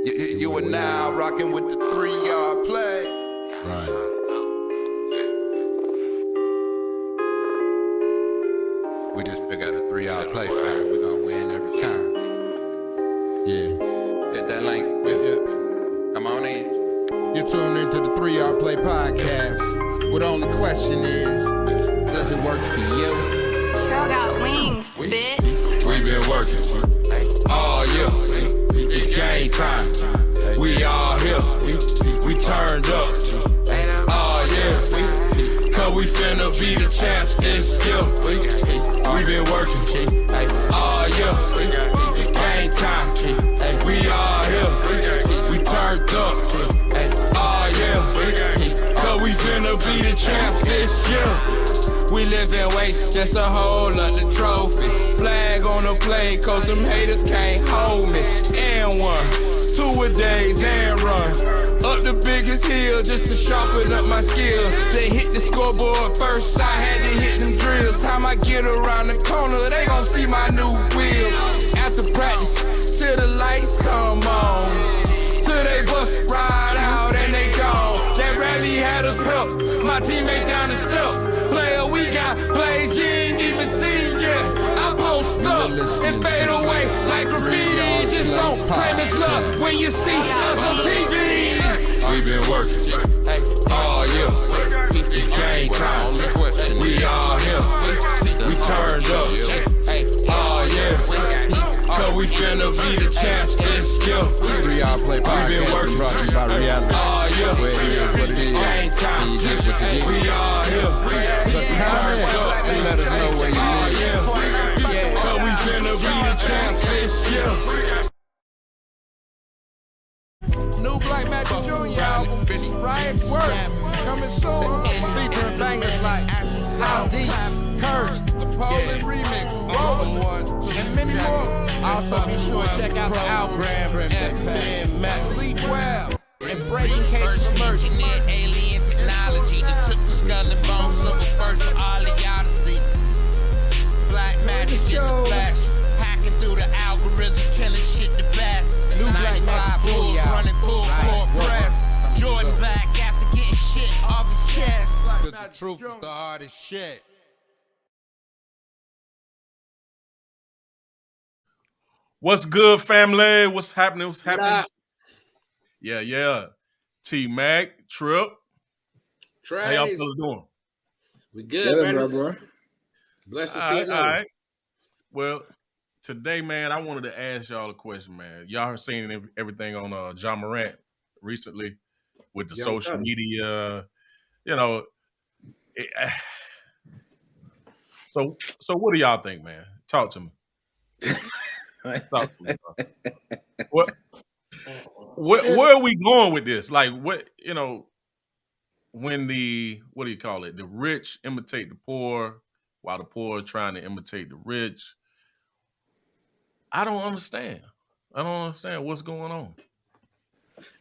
You are now rocking with the 3-yard play. Right. We just figured out a 3-yard play, fam. We're gonna win every time. Yeah. Hit that link with you. Come on in. You're tuned into the 3-Yard Play podcast. Well, the only question is, does it work for you? Trail got wings, bitch. We been working all year. It's game time. We all here. We turned up. Oh yeah. Cause we finna be the champs this year. We been working all year. It's game time. We all here. We turned up. Oh yeah. Cause we finna be the champs this year. We live in weight just to hold up the trophy. Flag on the plate, cause them haters can't hold me. And 1, 2-a-days and run up the biggest hill just to sharpen up my skills. They hit the scoreboard first, I had to hit them drills. Time I get around the corner, they gon' see my new wheels. After practice, till the lights come on, till they bust ride out and they gone. That rally had us help, my teammate down the steps. Player, we got plays you ain't even seen yet. I post up and fade away like graffiti. Just don't claim it's love when you see us on TV. We been working all year. It's game time. We all here. We turned up. Oh yeah. Cause we finna be the champs this year. 3-Yard Play podcast. We been working brought to you by reality. all year. Where it is, what it is. Game time. You get what you get. We all here. So comment and let us know where you Oh live. yeah. Cause we finna be the champs this year. New Black Magic Jr. album, Riot's Work, coming soon. Featuring bangers like How Deep, Cursed, the Poland Remix, Rolling, and many more. Also be sure to check out the album, FM Max, Sleep Well, and Breaking Cases of Mercy. Engineered alien technology that took the skull and bones silver first for all of y'all to see. Black magic in the flash, hacking through the algorithm, killing shit the best. New Black Magic Bulls Jr. running full court press. Jordan back after getting shit off his chest. Cause the truth is the hardest shit. What's good, family? What's happening? Yeah. T-Mac, Trip. How y'all fellas doing? We good, bro. Bless All right. Well, today, man, I wanted to ask y'all a question, man. Y'all have seen everything on Ja Morant recently with the social media, So what do y'all think, man? Talk to me. Talk to me. Where are we going with this? Like, when the rich imitate the poor while the poor are trying to imitate the rich. I don't understand what's going on.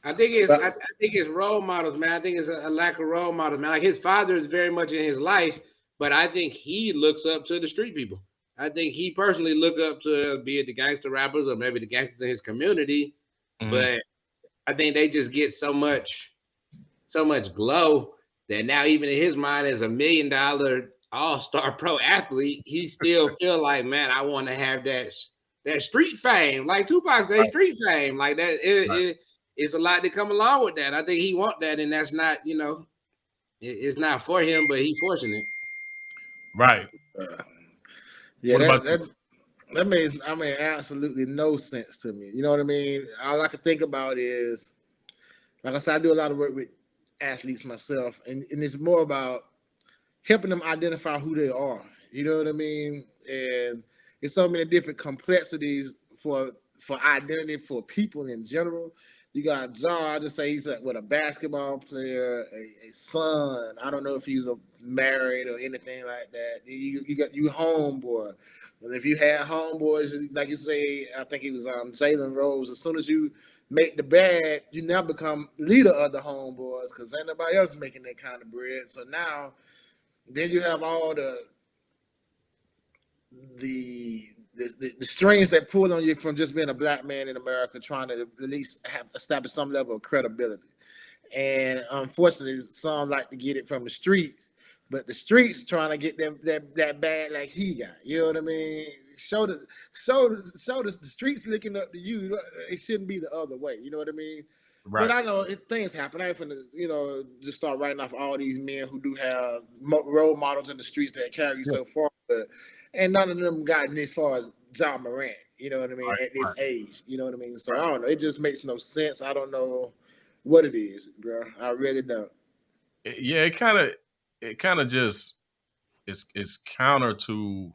I think it's role models, man. I think it's a lack of role models, man. Like his father is very much in his life, but I think he looks up to the street people. I think he personally look up to be it the gangster rappers or maybe the gangsters in his community, but I think they just get so much glow that now even in his mind as $1 million all-star pro athlete, he still feel like, man, I want to have that street fame, like Tupac said, street fame, like that. It's a lot to come along with that. I think he want that, and that's not, it's not for him, but he forcing it. Right. Yeah, that makes absolutely no sense to me. You know what I mean? All I can think about is, like I said, I do a lot of work with athletes myself, and it's more about helping them identify who they are. You know what I mean? And it's so many different complexities for identity for people in general. You got Ja, I just say he's a basketball player, a son. I don't know if he's married or anything like that. You got homeboy. And if you had homeboys, like you say, I think he was Jalen Rose. As soon as you make the bag, you now become leader of the homeboys because ain't nobody else making that kind of bread. So now, then you have all the the strings that pull on you from just being a black man in America, trying to at least establish some level of credibility. And unfortunately, some like to get it from the streets, but the streets trying to get them that bad like he got. You know what I mean? Show the streets looking up to you. It shouldn't be the other way. You know what I mean? Right. But I know things happen. I ain't finna, just start writing off all these men who do have role models in the streets that carry so far, but and none of them gotten as far as Ja Morant. You know what I mean? At this age, you know what I mean? So I don't know. It just makes no sense. I don't know what it is, bro. I really don't. Yeah, it kind of just it's counter to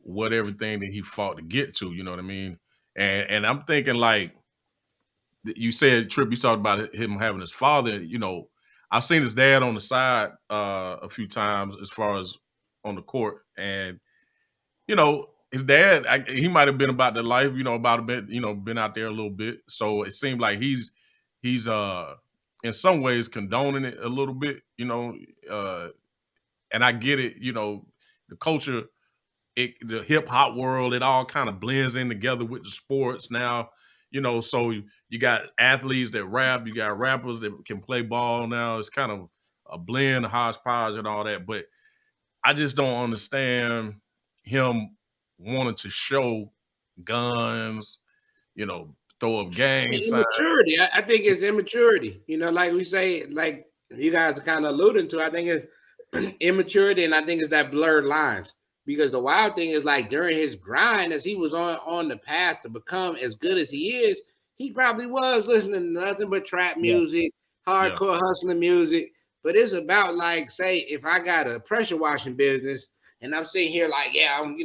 what everything that he fought to get to. You know what I mean? And I'm thinking like you said, Trip. You talked about him having his father. You know, I've seen his dad on the side a few times as far as on the court, and you know, his dad, he might have been about the life, you know, about a bit, you know, been out there a little bit. So it seemed like he's in some ways condoning it a little bit, you know, and I get it, you know, the culture, the hip hop world, it all kind of blends in together with the sports now, you know. So you got athletes that rap, you got rappers that can play ball now. It's kind of a blend, a hodgepodge, and all that. But I just don't understand him wanting to show guns, you know, throw up gang signs. Immaturity. I think it's immaturity. You know, like we say, like you guys are kind of alluding to. I think it's immaturity, and I think it's that blurred lines. Because the wild thing is, like during his grind, as he was on the path to become as good as he is, he probably was listening to nothing but trap music, hardcore hustling music. But it's about like, say, if I got a pressure washing business and I'm sitting here like, yeah, I'm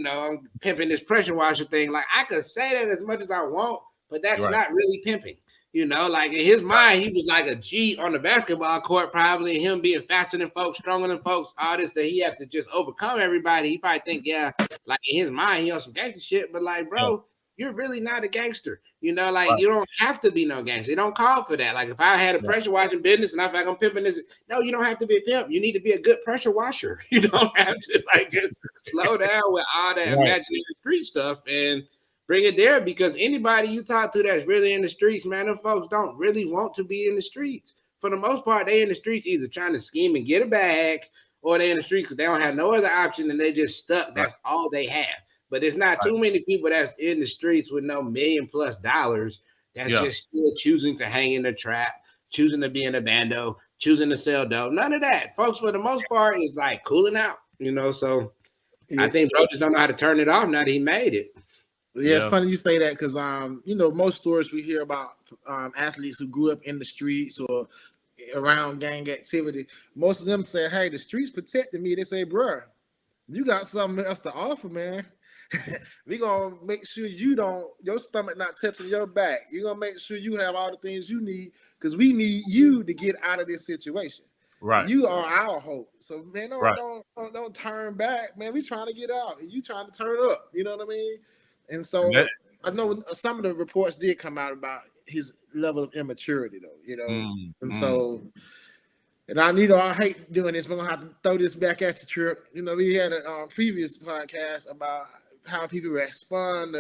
pimping this pressure washer thing. Like I could say that as much as I want, but that's not really pimping. You know, like in his mind, he was like a G on the basketball court, probably, and him being faster than folks, stronger than folks, all this that he have to just overcome everybody. He probably think, yeah, like in his mind, he on some gangster shit, but like, bro, you're really not a gangster. You know, like you don't have to be no gangster. They don't call for that. Like if I had a pressure washing business and I feel like I'm pimping this, no, you don't have to be a pimp. You need to be a good pressure washer. You don't have to like just slow down with all that imaginary street stuff and bring it there, because anybody you talk to that's really in the streets, man, them folks don't really want to be in the streets. For the most part, they in the streets either trying to scheme and get a bag, or they in the streets because they don't have no other option and they just stuck. That's all they have. But there's not too many people that's in the streets with no $1 million+ that's just still choosing to hang in the trap, choosing to be in a bando, choosing to sell dope. None of that. Folks, for the most part, is like cooling out, you know. So I think bro just don't know how to turn it off now that he made it. Yeah, it's funny you say that because most stories we hear about athletes who grew up in the streets or around gang activity, most of them say, hey, the streets protected me. They say, bruh, you got something else to offer, man. We gonna make sure your stomach not touching your back. You're gonna make sure you have all the things you need, because we need you to get out of this situation. Right. You are our hope. So man, don't turn back, man. We trying to get out and you trying to turn up. You know what I mean? And so I know some of the reports did come out about his level of immaturity, though, you know. And so, and I hate doing this, but I'm gonna have to throw this back at you, Trip. You know, we had a previous podcast about how people respond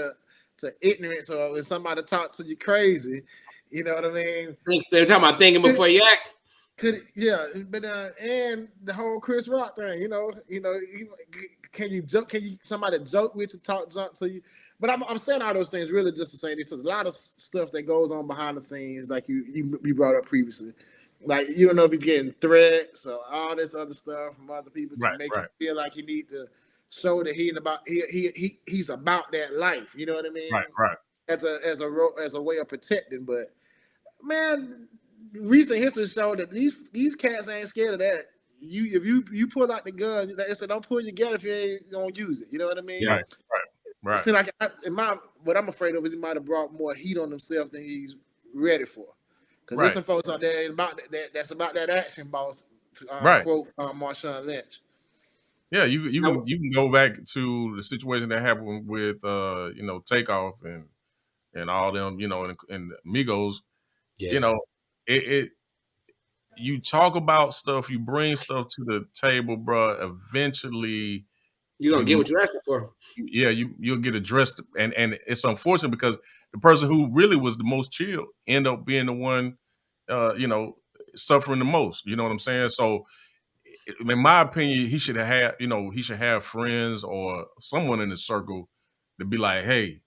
to ignorance, or when somebody talk to you crazy. You know what I mean? They're talking about thinking before you act. But and the whole Chris Rock thing, can you joke? Can you somebody joke with you, talk junk to you? But I'm saying all those things really just to say this is a lot of stuff that goes on behind the scenes, like you brought up previously. Like you don't know if he's getting threats or all this other stuff from other people to make him feel like he need to show that he's about that life. You know what I mean? Right. As a way of protecting. But man, recent history showed that these cats ain't scared of that. If you pull out the gun, they said don't pull your gun if you ain't gonna use it. You know what I mean? Right. See, like what I'm afraid of is he might have brought more heat on himself than he's ready for. Because there's some folks out there that's about that action, boss. To quote Marshawn Lynch. Yeah, you can go back to the situation that happened with Takeoff and all them, and Migos. Yeah. You know, you talk about stuff, you bring stuff to the table, bro. Eventually, You're gonna get what you're asking for. Yeah, you'll get addressed, and it's unfortunate because the person who really was the most chill end up being the one, suffering the most. You know what I'm saying? So, in my opinion, he should have he should have friends or someone in his circle to be like, hey,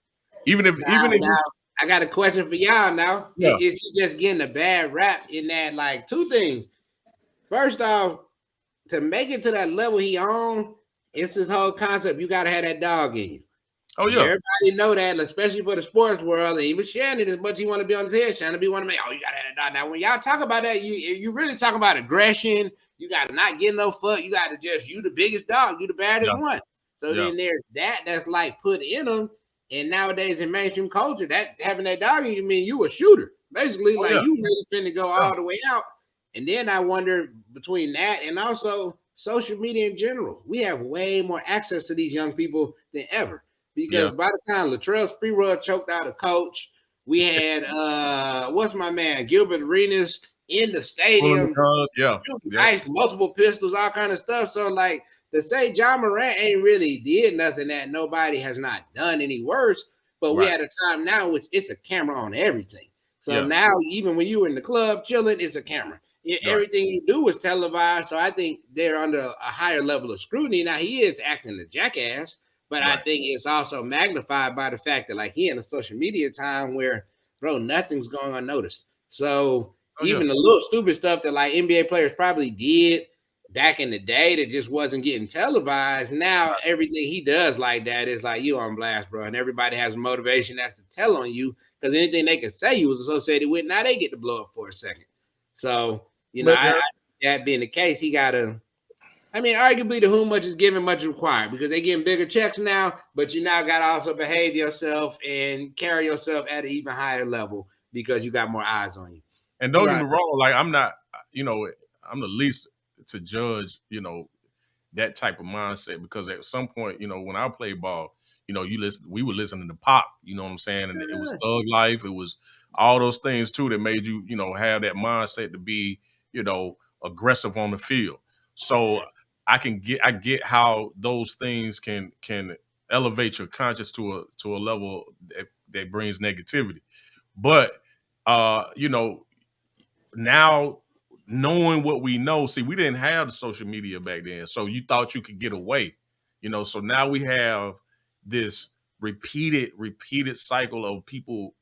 Now, I got a question for y'all. Now, yeah, is he just getting a bad rap in that? Like two things. First off, to make it to that level he on, it's this whole concept. You gotta have that dog in you. oh And yeah, everybody know that, especially for the sports world, and even Shannon, as much as he want to be on his head, Shannon be want to make, oh, you gotta have that dog. Now, when y'all talk about that, you really talk about aggression. You gotta not get no fuck. You gotta just you the biggest dog, you the baddest yeah, one. So yeah, then there's that's like put in them. And nowadays in mainstream culture, that having that dog in you mean you a shooter. Basically, oh like yeah, you really finna go yeah, all the way out. And then I wonder between that and also social media in general, we have way more access to these young people than ever. Because yeah. by the time Latrell Sprewell choked out a coach, we had what's my man Gilbert Arenas in the Pulling the stadium, guns, yeah, shooting yep, ice, multiple pistols, all kind of stuff. So like to say Ja Morant ain't really did nothing that nobody has not done any worse, but we right, at a time now which it's a camera on everything. So yeah, now even when you were in the club chilling, it's a camera. right, Everything you do is televised. So I think they're under a higher level of scrutiny. Now he is acting a jackass, but I right. think it's also magnified by the fact that like he in a social media time where bro, nothing's going unnoticed. So Oh yeah, even the little stupid stuff that like NBA players probably did back in the day that just wasn't getting televised. Now everything he does like that is like you on blast, bro. And everybody has a motivation that's to tell on you because anything they can say you was associated with, now they get to blow up for a second. So, But that being the case, he gotta I mean, arguably to whom much is given, much is required because they're getting bigger checks now, but you now gotta also behave yourself and carry yourself at an even higher level because you got more eyes on you. and don't get right. me wrong, like I'm not, I'm the least to judge, that type of mindset because at some point, when I played ball, we were listening to pop, you know what I'm saying? And it was thug life, it was all those things too that made you, have that mindset to be, you know, aggressive on the field. So I get how those things can elevate your conscience to a level that brings negativity. But now knowing what we know, see, we didn't have the social media back then, so you thought you could get away, so now we have this repeated cycle of people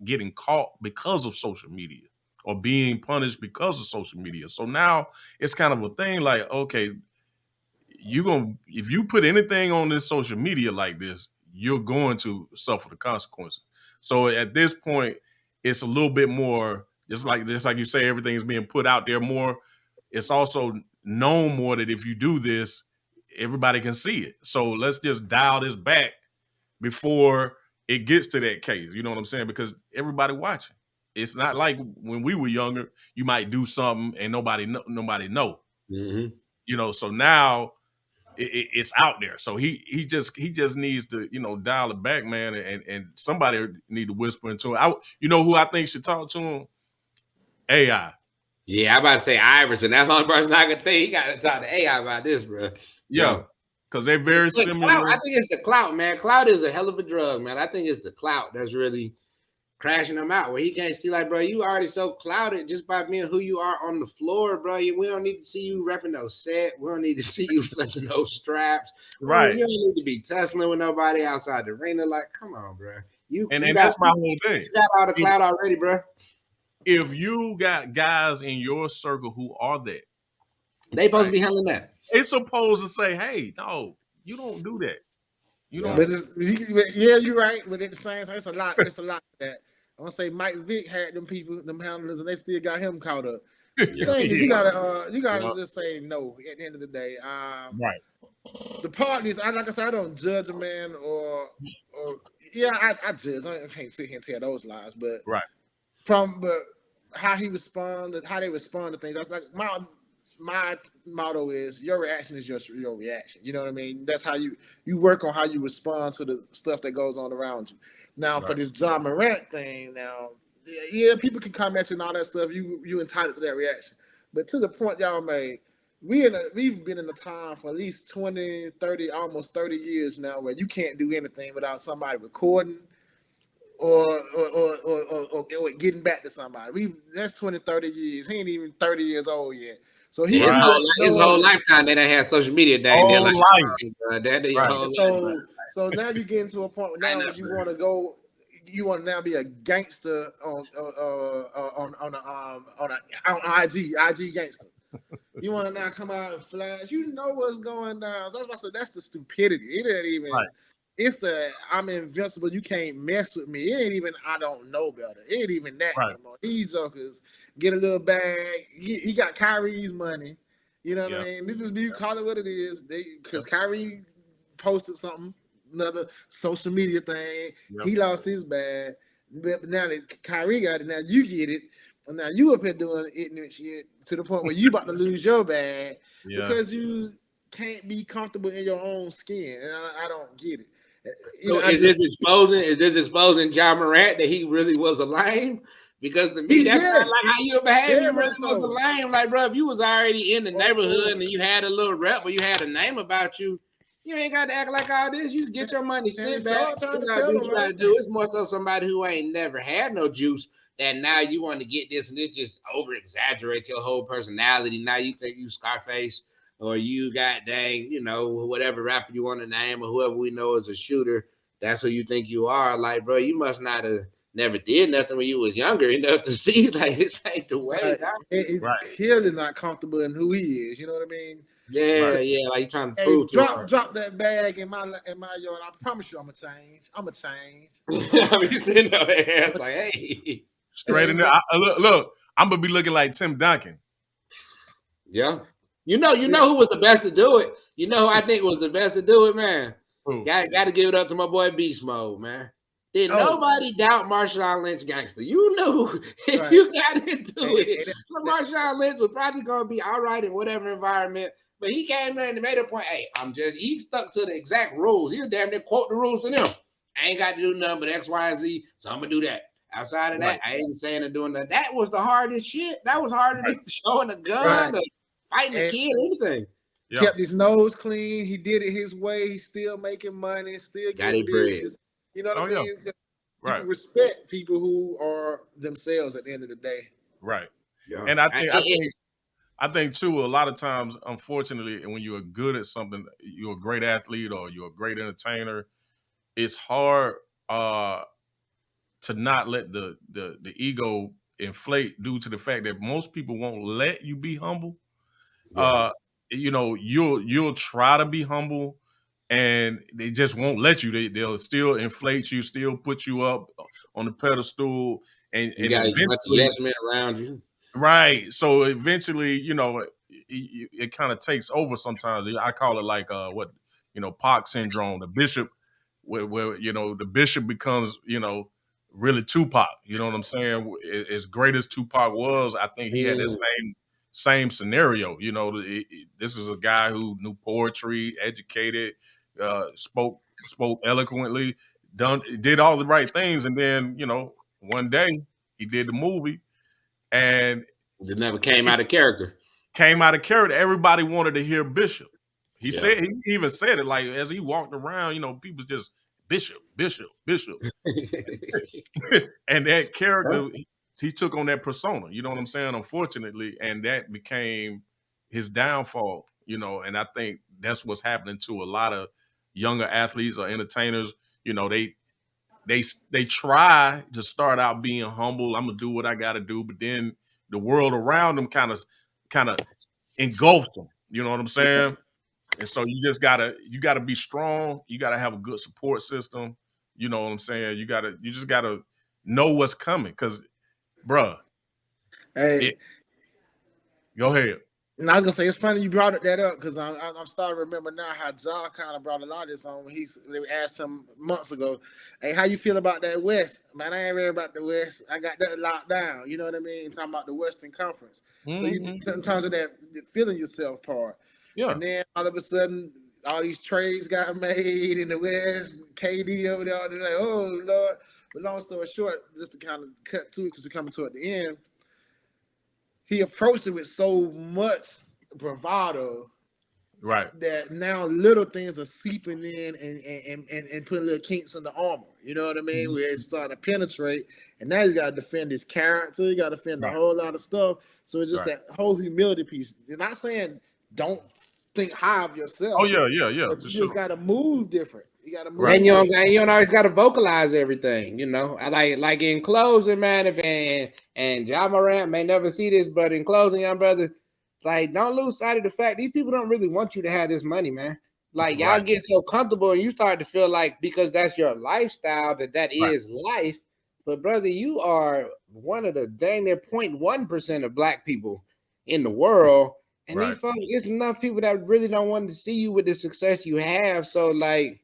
getting caught because of social media or being punished because of social media. So now it's kind of a thing like, okay, if you put anything on this social media like this, you're going to suffer the consequences. So at this point, it's a little bit more just like you say, everything is being put out there more. It's also known more that if you do this, everybody can see it. So let's just dial this back before it gets to that case. You know what I'm saying? Because everybody watching. It's not like when we were younger, you might do something and nobody know. Mm-hmm. So now it's out there. So he just needs to dial it back, man, and somebody need to whisper into him. Who I think should talk to him? AI. Yeah, I'm about to say Iverson. That's the only person I can think. He got to talk to AI about this, bro. Yeah, Yo, because they're very but clout, I similar. think it's the clout, man. Clout is a hell of a drug, man. I think it's the clout that's really crashing him out. Where he can't see, like, bro, you already so clouded just by being who you are on the floor, bro. We don't need to see you repping those set. We don't need to see you flexing those straps. Right. You don't need to be tussling with nobody outside the arena. Like, come on, bro. And You got that's my whole thing. you got all the clout already, bro. If you got guys in your circle who are that, They supposed to right, be handling that. they supposed to say, "Hey, no, you don't do that. You Yeah. don't." Yeah, you're right. But at the same time, it's a lot. It's a lot of that. I want to say Mike Vick had them people, them handlers, and they still got him caught up. The thing is, you gotta just say no at the end of the day. Right. The part is, like I said, I don't judge a man or I judge. I can't sit here and tell those lies, but Right. but how he responded, how they respond to things. That's like my motto is your reaction is your reaction. You know what I mean? That's how you work on how you respond to the stuff that goes on around you. Now for this Ja Morant thing, yeah, people can come at you and all that stuff. You entitled to that reaction, but to the point y'all made, we've been in a time for at least 20, 30, almost 30 years now where you can't do anything without somebody recording or getting back to somebody. That's 20, 30 years. He ain't even 30 years old yet. So he his right. whole lifetime they done had social media. They're like, that your whole life. So now you get into a point now where you want to go. You want to now be a gangster on IG gangster. You want to now come out and flash. You know what's going down. So that's why I said that's the stupidity. It ain't even. Right. It's the I'm invincible. You can't mess with me. It ain't even I don't know better. It ain't even that anymore. These jokers get a little bag. He got Kyrie's money. You know what I mean? This is you call it what it is. Because Kyrie posted something, another social media thing. He lost his bag. But now that Kyrie got it, now you get it. And now you up here doing ignorant shit to the point where you about to lose your bag because you can't be comfortable in your own skin. And I don't get it. So is this exposing Ja Morant that he really was a lame? Because to me, that's not like how you behave. You really was a lame. Like, bro, if you was already in the neighborhood and you had a little rep or you had a name about you, you ain't got to act like all this. You get your money, sit back. You gotta do what you gotta do. It's more so somebody who ain't never had no juice that now you want to get this and it just over exaggerate your whole personality. Now you think you Scarface. Or you got whatever rapper you want to name or whoever we know is a shooter, that's who you think you are. Like, bro, you must not have never did nothing when you was younger enough to see like this ain't the way. Clearly not comfortable in who he is. You know what I mean? Yeah, like you trying to prove drop that bag in my yard. I promise you, I'm gonna change. I mean, sitting there like, hey, straight in there. Look, I'm gonna be looking like Tim Duncan. Yeah. You know who was the best to do it? You know who I think was the best to do it, man? Got to give it up to my boy Beast Mode, man. Did nobody doubt Marshawn Lynch gangster? You knew if you got into it, Marshawn Lynch was probably going to be all right in whatever environment. But he came there and made a point. Hey, he stuck to the exact rules. He was damn near quote the rules to them. I ain't got to do nothing but X, Y, and Z, so I'm going to do that. Outside of that, I ain't saying or doing that. That was the hardest shit. That was harder than showing a gun. Fighting a kid, anything. Kept his nose clean. He did it his way. He's still making money. Still getting business. You know what I mean? You respect people who are themselves at the end of the day. Right. Yeah. And I think too, a lot of times, unfortunately, when you're good at something, you're a great athlete or you're a great entertainer, it's hard to not let the ego inflate due to the fact that most people won't let you be humble. You'll try to be humble and they just won't let you. They'll still inflate you, still put you up on the pedestal, and eventually yes men around you. Right. So eventually, it kind of takes over sometimes. I call it like Pac syndrome, the bishop where the bishop becomes, really Tupac. You know what I'm saying? As great as Tupac was, I think he had that same scenario. This is a guy who knew poetry, educated, spoke eloquently, did all the right things, and then one day he did the movie, and it never came out of character. Everybody wanted to hear Bishop. He even said it like as he walked around. People just Bishop. And that character, he took on that persona, you know what I'm saying? Unfortunately, and that became his downfall, and I think that's what's happening to a lot of younger athletes or entertainers. They try to start out being humble. I'm gonna do what I gotta do, but then the world around them kind of engulfs them. You know what I'm saying? And so you gotta be strong. You gotta have a good support system. You know what I'm saying? You just gotta know what's coming. Cause, bruh. Hey, go ahead. And I was gonna say it's funny you brought that up because I'm starting to remember now how Ja kind of brought a lot of this on when they asked him months ago, "Hey, how you feel about that West?" Man, I ain't ready about the West. I got that locked down. You know what I mean? Talking about the Western Conference. Mm-hmm. So you in terms of that feeling yourself part. Yeah. And then all of a sudden, all these trades got made in the West. KD over there, they're like, "Oh Lord." But long story short, just to kind of cut to it because we're coming toward the end. He approached it with so much bravado. Right. That now little things are seeping in and putting little kinks in the armor. You know what I mean? Where it's starting to penetrate, and now he's got to defend his character. He got to defend a whole lot of stuff. So it's just that whole humility piece. You're not saying don't think high of yourself. Oh yeah. But you just got to move different. You got to move. And you don't always got to vocalize everything. You know, I like in closing, man. And Ja Morant may never see this, but in closing, young brother. Like, don't lose sight of the fact these people don't really want you to have this money, man. Like, y'all get so comfortable and you start to feel like because that's your lifestyle, that is life. But, brother, you are one of the dang near 0.1% of black people in the world. And these folks, it's enough people that really don't want to see you with the success you have. So, like,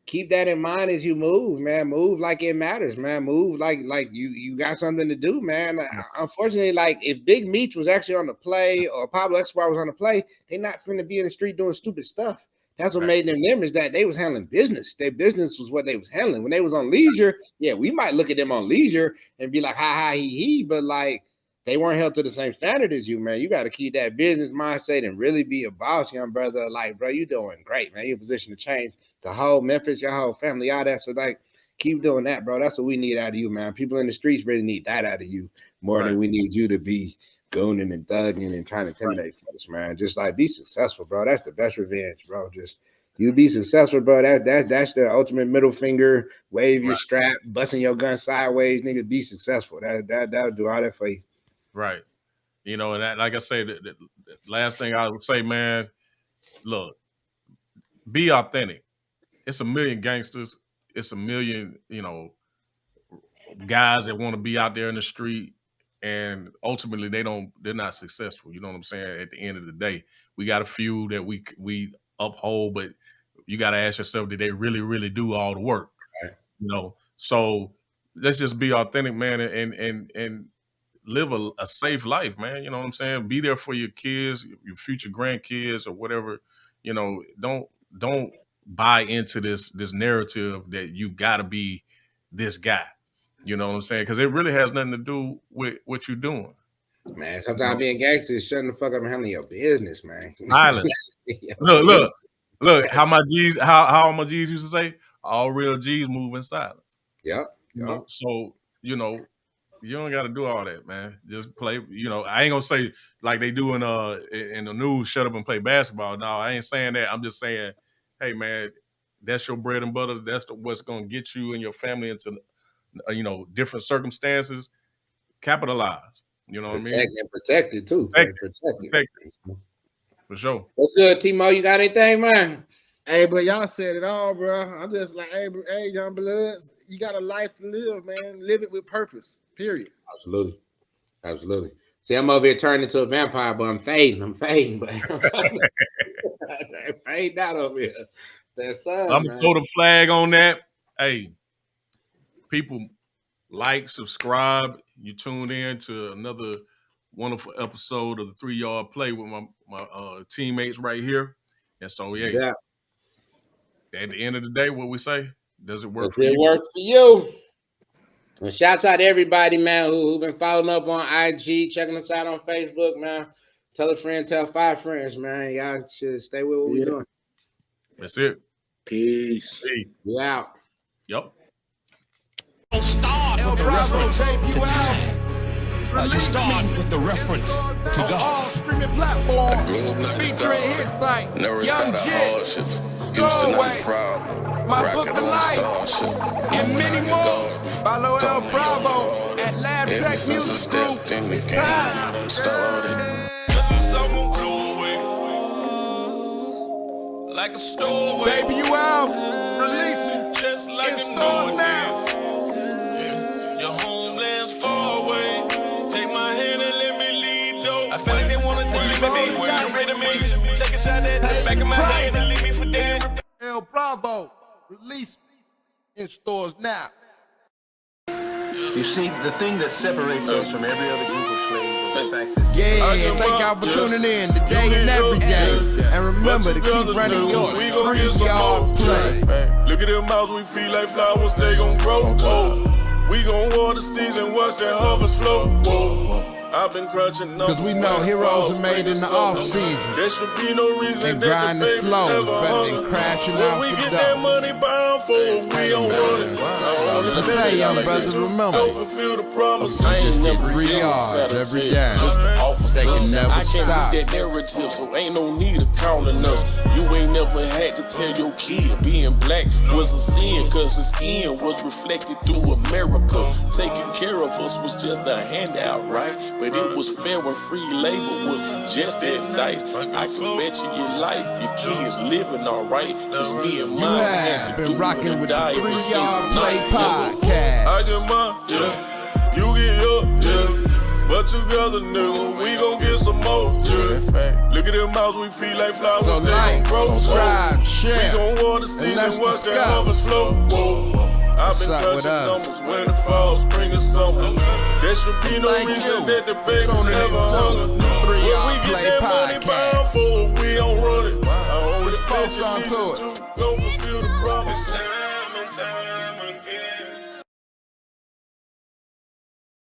keep that in mind as you move, man. Move like it matters, man. Move like you got something to do, man. Unfortunately, like if Big Meech was actually on the play or Pablo Escobar was on the play, they not finna be in the street doing stupid stuff. That's what made them is that they was handling business. Their business was what they was handling. When they was on leisure, yeah, we might look at them on leisure and be like, ha, he, but like they weren't held to the same standard as you, man. You got to keep that business mindset and really be a boss, young brother. Like, bro, you doing great, man. You're in a position to change the whole Memphis, your whole family, all that. So, like, keep doing that, bro. That's what we need out of you, man. People in the streets really need that out of you more than we need you to be gooning and thugging and trying to intimidate folks, man. Just, like, be successful, bro. That's the best revenge, bro. Just you be successful, bro. That's the ultimate middle finger. Wave your strap, busting your gun sideways, nigga. Be successful. That'll do all that for you. Right. You know, and that, like I say, the last thing I would say, man, look, be authentic. It's a million gangsters. It's a million, you know, guys that want to be out there in the street, and ultimately they're not successful. You know what I'm saying? At the end of the day, we got a few that we uphold, but you got to ask yourself, did they really, really do all the work? Right. You know, so let's just be authentic, man, and live a safe life, man. You know what I'm saying? Be there for your kids, your future grandkids, or whatever. You know, don't buy into this narrative that you got to be this guy. You know what I'm saying? Because it really has nothing to do with what you're doing. Man, sometimes being gangster is shutting the fuck up and handling your business, man. Silence. Look. How my G's used to say, all real G's move in silence. Yep. You know, so you know, you don't got to do all that, man. Just play. You know, I ain't gonna say like they do in the news, shut up and play basketball. No, I ain't saying that. I'm just saying, hey, man, that's your bread and butter. That's what's gonna get you and your family into, you know, different circumstances. Capitalize. You know what I mean? And protect it too. Protect it. For sure. What's good, Timo? You got anything, man? Hey, but y'all said it all, bro. I'm just like, hey, young bloods, you got a life to live, man. Live it with purpose. Period. Absolutely. See, I'm over here turning into a vampire, but I'm fading, but I'm fading out over here. That's I'm gonna throw the flag on that. Hey, people, like, subscribe. You tuned in to another wonderful episode of the 3 Yard Play with my teammates right here. And so, yeah. At the end of the day, what we say, does it work for you? Does it work for you? And shouts out to everybody, man, who been following up on IG, checking us out on Facebook, man. Tell a friend, tell 5 friends, man. Y'all should stay with what we're doing. That's it. Peace. You out. Yep. El Bravo, tape you out. You start with the reference to On all God. streaming platforms, featuring hits like Young Jit, Stowaway, My Book of Life, and many more. Follow El Bravo at Lab Tech Music Group. It's time. Like a stowaway. Baby, you out. Release me. Just like In a stores now. Your homeland's far away. Take my hand and let me lead, though. I feel like they wanna take me, baby. Get rid of me. Take a shot at the back of my head and leave me for dead. El Bravo. Release me. In stores now. You see, the thing that separates us from every other group of slaves is the fact that thank y'all for tuning in today and every day. And remember to keep running your 3 Yard Play. Look at them mouths, we feel like flowers, they gon' grow. We gon' water the season, watch that harvest flow. I've been crunching Cause we know heroes are made in the off season. There should be no reason they grind the slow, better than crashing out we for get dough. that money bound for we don't want it. Let's say, young brothers, remember, fulfill the promise. I ain't never every yard, every game. They can never I can't stop. read that narrative, so ain't no need of calling us. You ain't never had to tell your kid being black was a sin, cause his skin was reflected through America. Taking care of us was just a handout, right? But it was fair when free labor was just as nice. I can bet you your life, your kids living alright. Cause me and mine had to do it and die every single night. I get mine, yeah. You get yours, yeah. But together, nigga, we gon' get some more, yeah. Look at them mouths, we feel like flowers, so they like, grow. subscribe, share, we gon' water season, watch that harvest flow. I've been crunching numbers, winter, fall, spring, and summer. There should be no reason that the baby's never hunger. But we get that money bound for, we don't run it. I only pledge allegiance to go fulfill the promise.